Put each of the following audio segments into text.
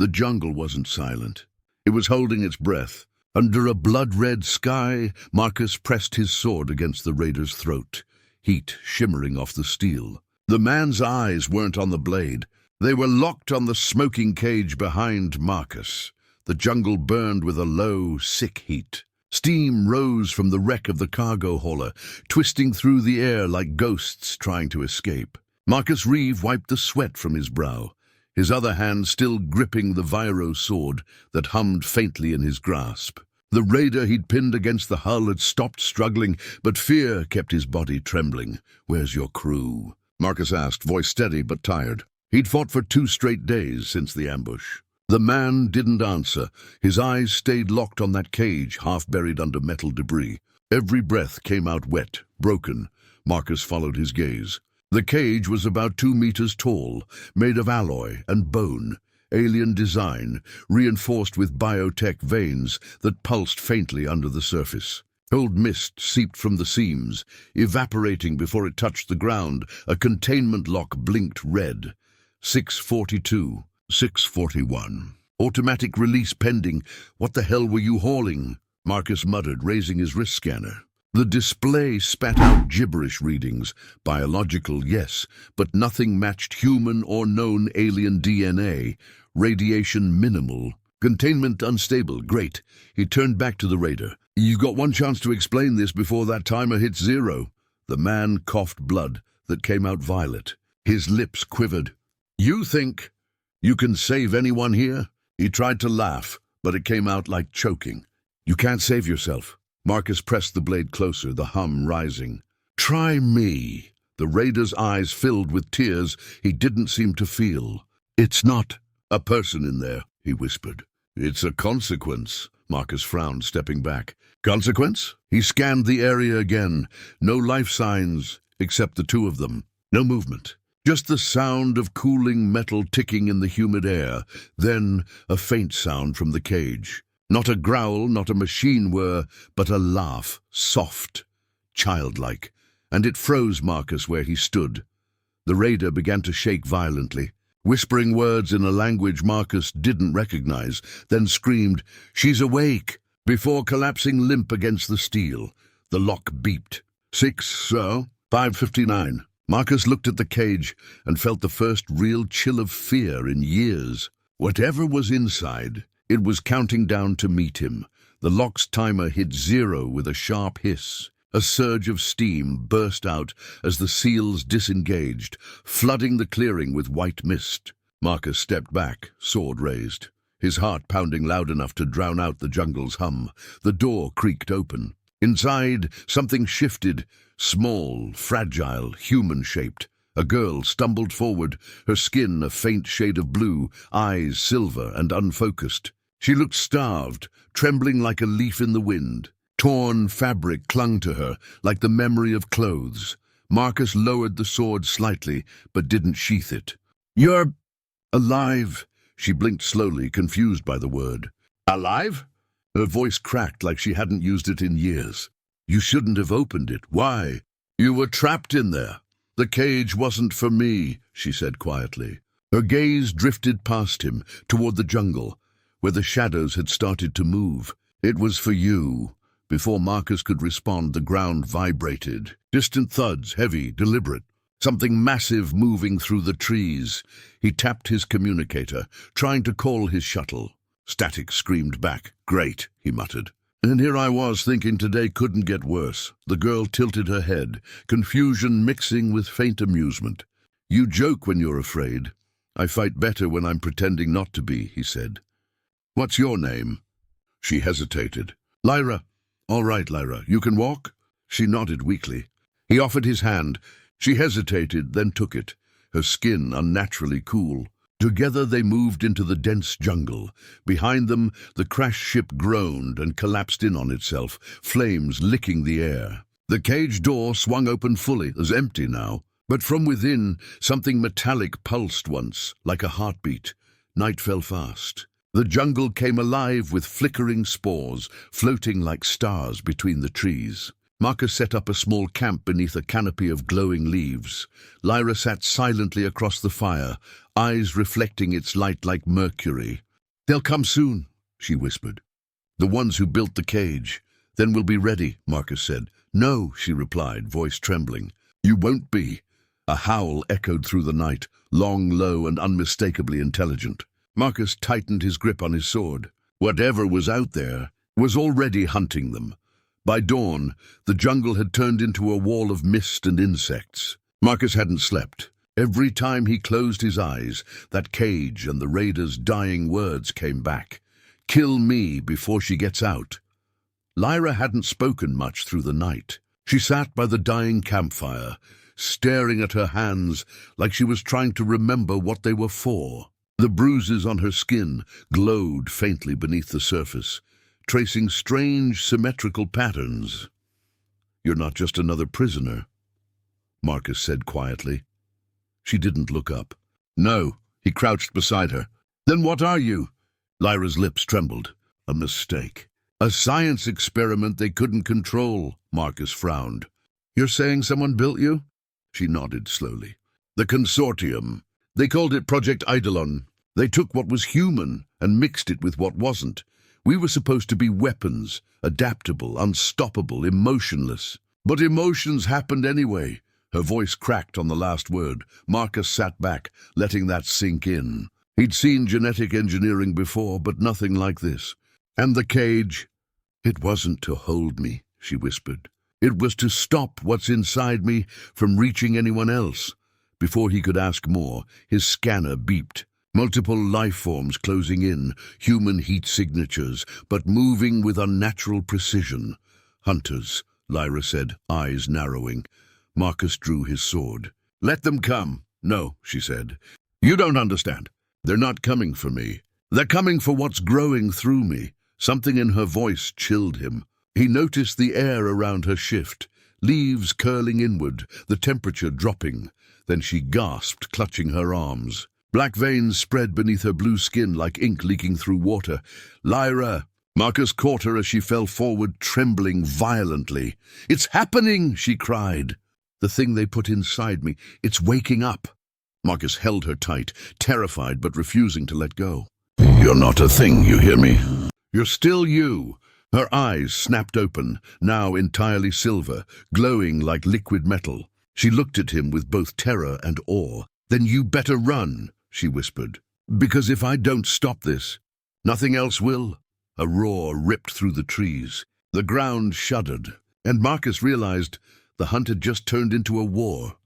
The jungle wasn't silent. It was holding its breath. Under a blood-red sky, Marcus pressed his sword against the raider's throat, heat shimmering off the steel. The man's eyes weren't on the blade. They were locked on the smoking cage behind Marcus. The jungle burned with a low, sick heat. Steam rose from the wreck of the cargo hauler, twisting through the air like ghosts trying to escape. Marcus Reeve wiped the sweat from his brow, his other hand still gripping the Viro sword that hummed faintly in his grasp. The raider he'd pinned against the hull had stopped struggling, but fear kept his body trembling. "Where's your crew?" Marcus asked, voice steady but tired. He'd fought for 2 straight days since the ambush. The man didn't answer. His eyes stayed locked on that cage, half buried under metal debris. Every breath came out wet, broken. Marcus followed his gaze. The cage was about 2 meters tall, made of alloy and bone, alien design, reinforced with biotech veins that pulsed faintly under the surface. Cold mist seeped from the seams, evaporating before it touched the ground. A containment lock blinked red. 642. 641. Automatic release pending. What the hell were you hauling? Marcus muttered, raising his wrist scanner. The display spat out gibberish readings. Biological, yes, but nothing matched human or known alien DNA. Radiation minimal. Containment unstable. Great. He turned back to the raider. "You got one chance to explain this before that timer hits 0. The man coughed blood that came out violet. His lips quivered. "You think you can save anyone here?" He tried to laugh, but it came out like choking. "You can't save yourself." Marcus pressed the blade closer, the hum rising. "Try me." The raider's eyes filled with tears he didn't seem to feel. "It's not a person in there," he whispered. "It's a consequence." Marcus frowned, stepping back. "Consequence?" He scanned the area again. No life signs, except the 2 of them. No movement. Just the sound of cooling metal ticking in the humid air. Then a faint sound from the cage. Not a growl, not a machine whir, but a laugh, soft, childlike. And it froze Marcus where he stood. The raider began to shake violently, whispering words in a language Marcus didn't recognize, then screamed, "She's awake!" before collapsing limp against the steel. The lock beeped. 6, sir. 559. Marcus looked at the cage and felt the first real chill of fear in years. Whatever was inside, it was counting down to meet him. The lock's timer hit 0 with a sharp hiss. A surge of steam burst out as the seals disengaged, flooding the clearing with white mist. Marcus stepped back, sword raised, his heart pounding loud enough to drown out the jungle's hum. The door creaked open. Inside, something shifted, small, fragile, human-shaped. A girl stumbled forward, her skin a faint shade of blue, eyes silver and unfocused. She looked starved, trembling like a leaf in the wind. Torn fabric clung to her, like the memory of clothes. Marcus lowered the sword slightly, but didn't sheath it. "You're alive," she blinked slowly, confused by the word. "Alive?" Her voice cracked like she hadn't used it in years. "You shouldn't have opened it. Why?" "You were trapped in there. The cage wasn't for me," she said quietly. Her gaze drifted past him, toward the jungle, where the shadows had started to move. "It was for you." Before Marcus could respond, the ground vibrated. Distant thuds, heavy, deliberate. Something massive moving through the trees. He tapped his communicator, trying to call his shuttle. Static screamed back. "Great," he muttered. "And here I was thinking today couldn't get worse." The girl tilted her head, confusion mixing with faint amusement. "You joke when you're afraid. I fight better when I'm pretending not to be," he said. "What's your name?" She hesitated. "Lyra." "All right, Lyra. You can walk?" She nodded weakly. He offered his hand. She hesitated, then took it, her skin unnaturally cool. Together they moved into the dense jungle. Behind them, the crash ship groaned and collapsed in on itself, flames licking the air. The cage door swung open fully, it was empty now. But from within, something metallic pulsed once, like a heartbeat. Night fell fast. The jungle came alive with flickering spores, floating like stars between the trees. Marcus set up a small camp beneath a canopy of glowing leaves. Lyra sat silently across the fire, eyes reflecting its light like mercury. "They'll come soon," she whispered. "The ones who built the cage. Then we'll be ready," Marcus said. "No," she replied, voice trembling. "You won't be." A howl echoed through the night, long, low, and unmistakably intelligent. Marcus tightened his grip on his sword. Whatever was out there was already hunting them. By dawn, the jungle had turned into a wall of mist and insects. Marcus hadn't slept. Every time he closed his eyes, that cage and the raiders' dying words came back. "Kill me before she gets out." Lyra hadn't spoken much through the night. She sat by the dying campfire, staring at her hands like she was trying to remember what they were for. The bruises on her skin glowed faintly beneath the surface, tracing strange symmetrical patterns. "You're not just another prisoner," Marcus said quietly. She didn't look up. "No," he crouched beside her. "Then what are you?" Lyra's lips trembled. "A mistake. A science experiment they couldn't control," Marcus frowned. "You're saying someone built you?" She nodded slowly. "The consortium. They called it Project Eidolon. They took what was human and mixed it with what wasn't. We were supposed to be weapons, adaptable, unstoppable, emotionless. But emotions happened anyway." Her voice cracked on the last word. Marcus sat back, letting that sink in. He'd seen genetic engineering before, but nothing like this. "And the cage?" "It wasn't to hold me," she whispered. "It was to stop what's inside me from reaching anyone else." Before he could ask more, his scanner beeped. Multiple life forms closing in, human heat signatures, but moving with unnatural precision. "Hunters," Lyra said, eyes narrowing. Marcus drew his sword. "Let them come." "No," she said. "You don't understand. They're not coming for me. They're coming for what's growing through me." Something in her voice chilled him. He noticed the air around her shift, leaves curling inward, the temperature dropping. Then she gasped, clutching her arms. Black veins spread beneath her blue skin like ink leaking through water. "Lyra!" Marcus caught her as she fell forward, trembling violently. "It's happening!" she cried. "The thing they put inside me, it's waking up." Marcus held her tight, terrified but refusing to let go. "You're not a thing, you hear me? You're still you." Her eyes snapped open, now entirely silver, glowing like liquid metal. She looked at him with both terror and awe. "Then you better run," she whispered. "Because if I don't stop this, nothing else will." A roar ripped through the trees. The ground shuddered, and Marcus realized the hunt had just turned into a war.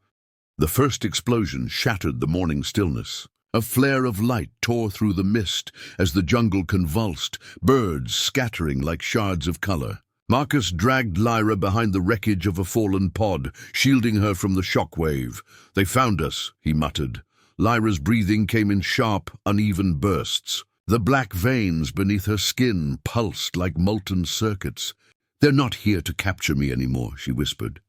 The first explosion shattered the morning stillness. A flare of light tore through the mist as the jungle convulsed, birds scattering like shards of color. Marcus dragged Lyra behind the wreckage of a fallen pod, shielding her from the shockwave. "They found us," he muttered. Lyra's breathing came in sharp, uneven bursts. The black veins beneath her skin pulsed like molten circuits. "They're not here to capture me anymore," she whispered.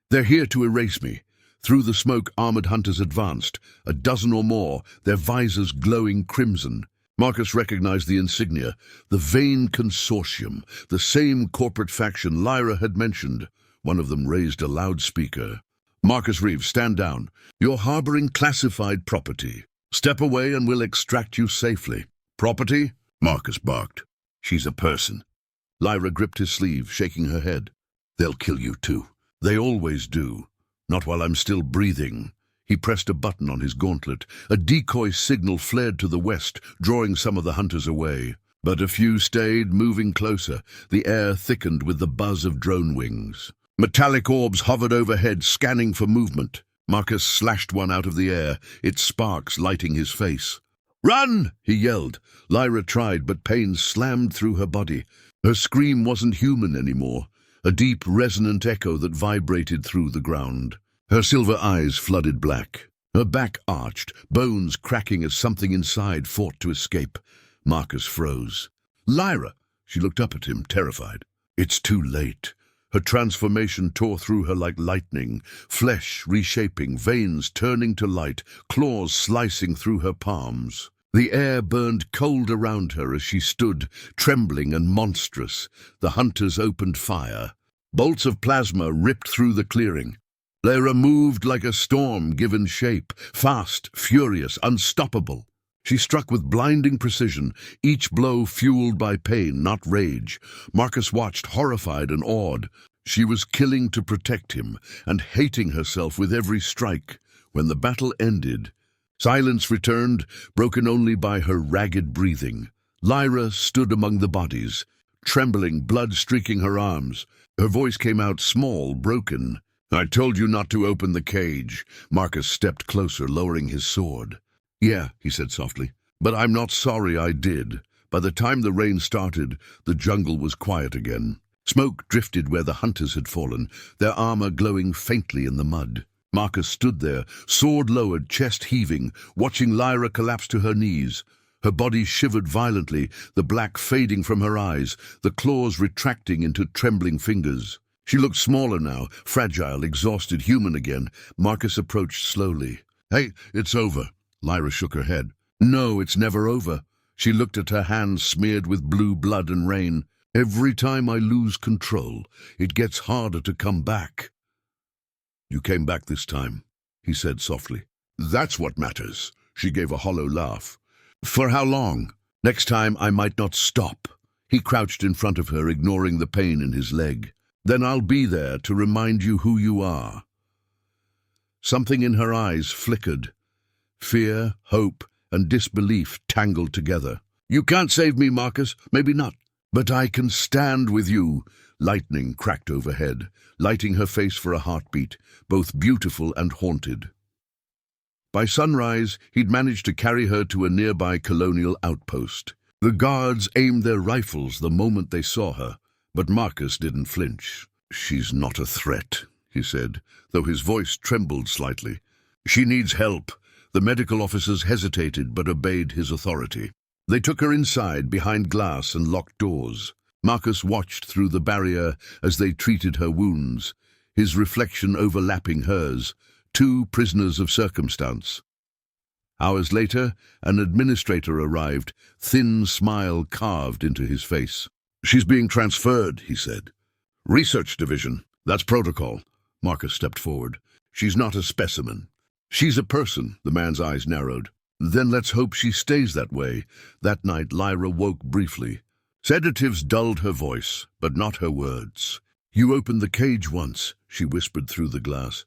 "They're here to erase me." Through the smoke, armored hunters advanced, a dozen or more, their visors glowing crimson. Marcus recognized the insignia, the Vane Consortium, the same corporate faction Lyra had mentioned. One of them raised a loudspeaker. "Marcus Reeves, stand down. You're harboring classified property. Step away and we'll extract you safely." "Property?" Marcus barked. "She's a person." Lyra gripped his sleeve, shaking her head. "They'll kill you too. They always do. Not while I'm still breathing." He pressed a button on his gauntlet. A decoy signal flared to the west, drawing some of the hunters away. But a few stayed, moving closer. The air thickened with the buzz of drone wings. Metallic orbs hovered overhead, scanning for movement. Marcus slashed one out of the air, its sparks lighting his face. "Run!" he yelled. Lyra tried, but pain slammed through her body. Her scream wasn't human anymore, a deep, resonant echo that vibrated through the ground. Her silver eyes flooded black. Her back arched, bones cracking as something inside fought to escape. Marcus froze. "Lyra!" She looked up at him, terrified. "It's too late." Her transformation tore through her like lightning, flesh reshaping, veins turning to light, claws slicing through her palms. The air burned cold around her as she stood, trembling and monstrous. The hunters opened fire. Bolts of plasma ripped through the clearing. Lyra moved like a storm given shape, fast, furious, unstoppable. She struck with blinding precision, each blow fueled by pain, not rage. Marcus watched, horrified and awed. She was killing to protect him, and hating herself with every strike. When the battle ended, silence returned, broken only by her ragged breathing. Lyra stood among the bodies, trembling, blood streaking her arms. Her voice came out small, broken. "I told you not to open the cage." Marcus stepped closer, lowering his sword. "Yeah," he said softly, "but I'm not sorry I did." By the time the rain started, the jungle was quiet again. Smoke drifted where the hunters had fallen, their armor glowing faintly in the mud. Marcus stood there, sword lowered, chest heaving, watching Lyra collapse to her knees. Her body shivered violently, the black fading from her eyes, the claws retracting into trembling fingers. She looked smaller now, fragile, exhausted, human again. Marcus approached slowly. "Hey, it's over." Lyra shook her head. "No, it's never over." She looked at her hands smeared with blue blood and rain. "Every time I lose control, it gets harder to come back." "You came back this time," he said softly. "That's what matters." She gave a hollow laugh. "For how long? Next time I might not stop." He crouched in front of her, ignoring the pain in his leg. "Then I'll be there to remind you who you are." Something in her eyes flickered. Fear, hope, and disbelief tangled together. "You can't save me, Marcus. Maybe not. But I can stand with you." Lightning cracked overhead, lighting her face for a heartbeat, both beautiful and haunted. By sunrise, he'd managed to carry her to a nearby colonial outpost. The guards aimed their rifles the moment they saw her, but Marcus didn't flinch. "She's not a threat," he said, though his voice trembled slightly. "She needs help." The medical officers hesitated but obeyed his authority. They took her inside, behind glass and locked doors. Marcus watched through the barrier as they treated her wounds, his reflection overlapping hers, two prisoners of circumstance. Hours later, an administrator arrived, thin smile carved into his face. "She's being transferred," he said. "Research division. That's protocol." Marcus stepped forward. "She's not a specimen. She's a person." The man's eyes narrowed. "Then let's hope she stays that way." That night, Lyra woke briefly. Sedatives dulled her voice, but not her words. "You opened the cage once," she whispered through the glass.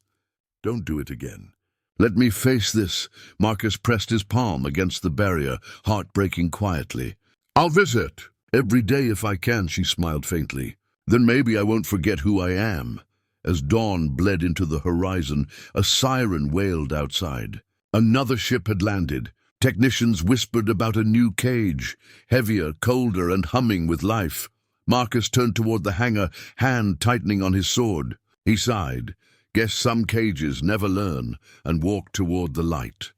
"Don't do it again. Let me face this." Marcus pressed his palm against the barrier, heart breaking quietly. "I'll visit. Every day if I can," she smiled faintly. "Then maybe I won't forget who I am." As dawn bled into the horizon, a siren wailed outside. Another ship had landed. Technicians whispered about a new cage, heavier, colder, and humming with life. Marcus turned toward the hangar, hand tightening on his sword. He sighed. Guess some cages never learn, and walked toward the light.